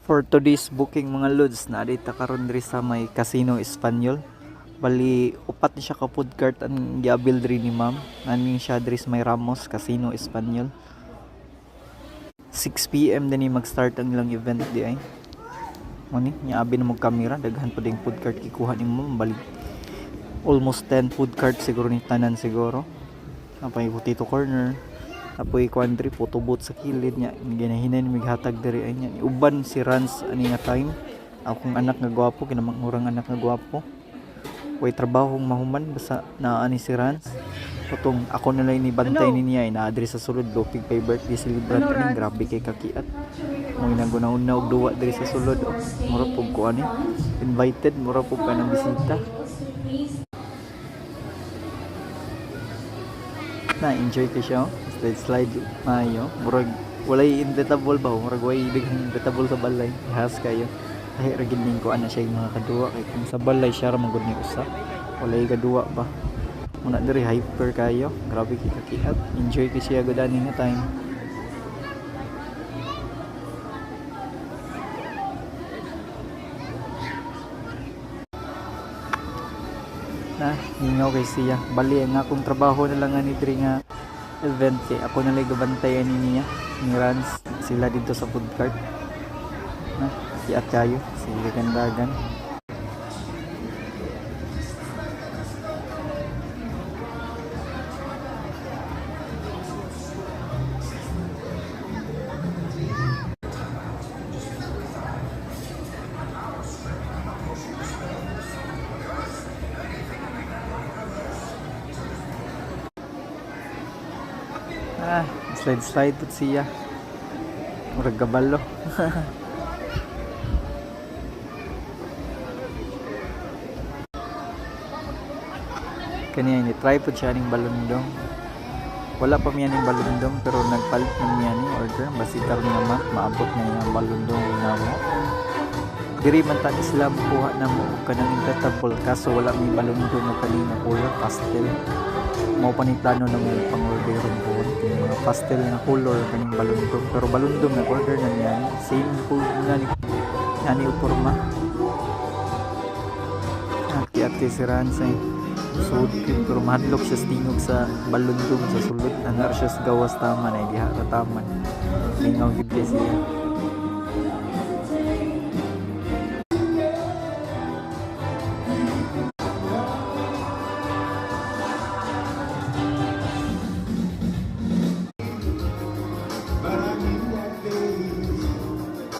For today's booking mga lods, na dita karon diri sa may Casino Espanyol. Bali upat ni siya ka food cart ang giabil diri ni ma'am. Naning siya diri sa may Ramos Casino Espanyol. 6 PM din ni mag-start ang ilang event di ay. Mo ni niabi na mo kamera, daghan pa ding food cart gikuha ni ma'am. Bali almost 10 food cart siguro ni tanan siguro. Napay potato corner, apoy quandri photo booth sa kilid niya, ginahinay ni mighatag diri ay niya. Uban si Rans ani nga time, akong anak nga gwapo, kinamangurang anak nga gwapo, way trabahong mahuman basta naa ni si Rans. Putong ako na lang ni bantay ni niya, na address sa sulod lopig pay birthday celebrant ni, grabe kay kakiat mo ginaguna-una og duwa diri sa sulod. Mura pug ko ani invited, mura pug ka ng bisita. Na enjoy ko siya, slide maayo, murag walay inevitable ba, murag way daghang inevitable sa balay, has kayo ay ragining ko ana siya yung mga kaduwa, kay kung sa balay siya ra magud ni usa, walay kaduwa ba muna diri hyper kayo, grabe kay kakiat, enjoy ko siya gud ani nga time. Na hingaw kay siya, bali ang akong trabaho na lang ani diri nga event, kay ako na lang gabantayan ni niya ni Rans sila dito sa food cart. Na kiat kayo sila gandagan. Slide put siya, murag gabalo. Kaniya ni try pud siya ning balundong, wala pa miya ning balundong pero nagpalit na miya ni order basitar nga maabot na yung balundong na mo diri man ta sila makuha na mo kanang inevitable, kaso wala mi balundong na kanina color pastel. Mao pa ni plano na mo pang-order ron po yung mga pastel na color kaning balundong, pero balundong na order na niya same food na ni forma. Ati si Ransay sud pero mahadlok siya stingog sa balundong sa sulod, anar siya sa gawas tama na diha taman lingaw gid siya.